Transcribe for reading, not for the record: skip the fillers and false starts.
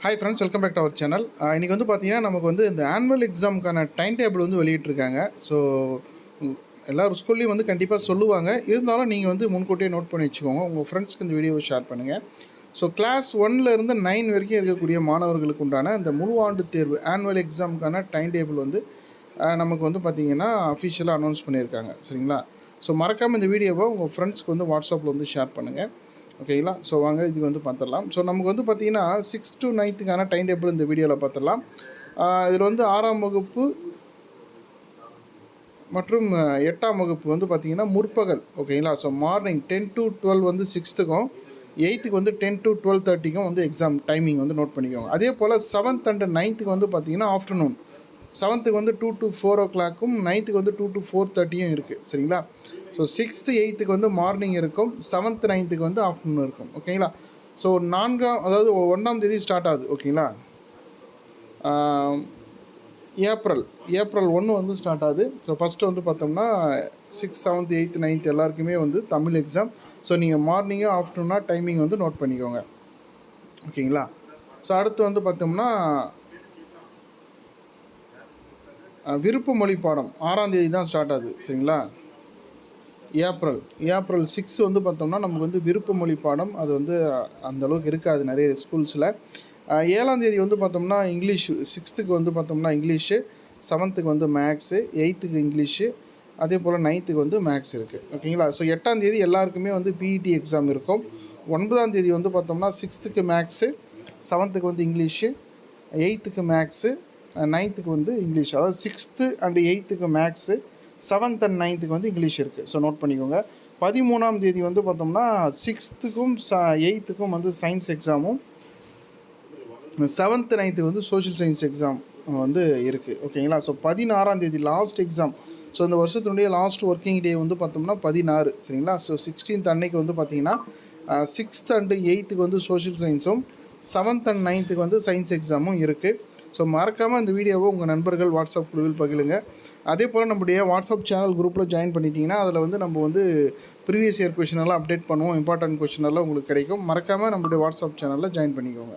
Hi friends, welcome back to our channel. இன்றைக்கி வந்து பார்த்தீங்கன்னா நமக்கு வந்து இந்த ஆனுவல் எக்ஸாமுக்கான டைம் டேபிள் வந்து வெளியிட்டிருக்காங்க. ஸோ எல்லா ஸ்கூல்லையும் வந்து கண்டிப்பாக சொல்லுவாங்க. இருந்தாலும் நீங்கள் வந்து முன்கூட்டியே நோட் பண்ணி வச்சுக்கோங்க. உங்கள் ஃப்ரெண்ட்ஸ்க்கு இந்த வீடியோவை ஷேர் பண்ணுங்கள். ஸோ கிளாஸ் 1லேருந்து 9 வரைக்கும் இருக்கக்கூடிய மாணவர்களுக்கு உண்டான இந்த முழு ஆண்டு தேர்வு ஆனுவல் எக்ஸாமுக்கான டைம் டேபிள் வந்து நமக்கு வந்து பார்த்திங்கன்னா அஃபிஷியலாக அனௌன்ஸ் பண்ணியிருக்காங்க. சரிங்களா? ஸோ மறக்காமல் இந்த வீடியோவை உங்கள் ஃப்ரெண்ட்ஸ்க்கு வந்து வாட்ஸ்அப்பில் வந்து ஷேர் பண்ணுங்கள். ஓகேங்களா? ஸோ வாங்க இது வந்து பார்த்துடலாம். ஸோ நமக்கு வந்து பார்த்திங்கன்னா 6 to 9க்கான டைம் டேபிள் இந்த வீடியோவில் பார்த்துடலாம். இதில் வந்து 6ஆம் வகுப்பு மற்றும் 8ஆம் வகுப்பு வந்து பார்த்திங்கன்னா முற்பகல். ஓகேங்களா? ஸோ மார்னிங் 10 to 12 வந்து 6த்துக்கும் 8த்துக்கு வந்து 10 to 12:30க்கும் வந்து எக்ஸாம் டைமிங் வந்து நோட் பண்ணிக்கோங்க. அதே போல் 7th and 9த்துக்கு வந்து பார்த்திங்கன்னா ஆஃப்டர்நூன் 7த்துக்கு வந்து 2 to 4 o'clock, 9த்துக்கு வந்து 2 to 4:30 இருக்குது. சரிங்களா? ஸோ 6th 8த்துக்கு வந்து மார்னிங் இருக்கும், 7th 9த்துக்கு வந்து ஆஃப்டர்நூன் இருக்கும். ஓகேங்களா? ஸோ 4ஆம் அதாவது 1ஆம் தேதி ஸ்டார்ட் ஆகுது. ஓகேங்களா? ஏப்ரல் 1 வந்து ஸ்டார்ட் ஆகுது. ஸோ ஃபஸ்ட்டு வந்து பார்த்தோம்னா 6th 7th 8th 9th எல்லாருக்குமே வந்து தமிழ் எக்ஸாம். ஸோ நீங்கள் மார்னிங்காக ஆஃப்டர்நூனாக டைமிங் வந்து நோட் பண்ணிக்கோங்க. ஓகேங்களா? ஸோ அடுத்து வந்து பார்த்தோம்னா விருப்ப மொழி பாடம் 6ஆம் தேதி தான் ஸ்டார்ட் ஆகுது. சரிங்களா? ஏப்ரல் 6 வந்து பார்த்தோம்னா நமக்கு வந்து விருப்ப மொழி பாடம் அது வந்து அந்தளவுக்கு இருக்காது நிறைய ஸ்கூல்ஸில். 7ஆம் தேதி வந்து பார்த்தோம்னா இங்கிலீஷு, 6த்துக்கு வந்து பார்த்தோம்னா இங்கிலீஷு, 7த்துக்கு வந்து மேக்ஸு, 8த்துக்கு இங்கிலீஷு, அதே போல் 9த்துக்கு வந்து மேக்ஸ் இருக்குது. ஓகேங்களா? ஸோ 8ஆம் தேதி எல்லாருக்குமே வந்து பிஇடி எக்ஸாம் இருக்கும். 9ஆம் தேதி வந்து பார்த்தோம்னா 6த்துக்கு மேக்ஸு, 7த்துக்கு வந்து இங்கிலீஷு, 8த்துக்கு மேக்ஸு, 9த்துக்கு வந்து இங்கிலீஷ். அதாவது 6th and 8த்துக்கு மேக்ஸு, 7th and 9த்துக்கு வந்து இங்கிலீஷ் இருக்குது. ஸோ நோட் பண்ணிக்கோங்க. 13ஆம் தேதி வந்து பார்த்தோம்னா 6த்துக்கும் 8த்துக்கும் வந்து சயின்ஸ் எக்ஸாமும், 7th 9த்துக்கு வந்து சோஷியல் சயின்ஸ் எக்ஸாம் வந்து இருக்குது. ஓகேங்களா? ஸோ 16ஆம் தேதி லாஸ்ட் எக்ஸாம். ஸோ இந்த வருஷத்தினுடைய லாஸ்ட் ஒர்க்கிங் டே வந்து பார்த்தோம்னா 16. சரிங்களா? ஸோ 16th அன்னைக்கு வந்து பார்த்தீங்கன்னா 6th and 8த்துக்கு வந்து சோஷியல் சயின்ஸும், 7th and 9த்துக்கு வந்து சயின்ஸ் எக்ஸாமும் இருக்குது. ஸோ மறக்காமல் இந்த வீடியோவை உங்கள் நண்பர்கள் வாட்ஸ்அப் குழுவில் பகிருங்க. அதே போல் நம்முடைய வாட்ஸ்அப் சேனல் குரூப்பில் ஜாயின் பண்ணிட்டீங்கன்னா அதில் வந்து நம்ம வந்து ப்ரீவியஸ் இயர் கொஷின் எல்லாம் அப்டேட் பண்ணுவோம். இம்பார்ட்டன்ட் கொஷின் எல்லாம் உங்களுக்கு கிடைக்கும். மறக்காமல் நம்மளுடைய வாட்ஸ்அப் சேனலில் ஜாயின் பண்ணிக்கோங்க.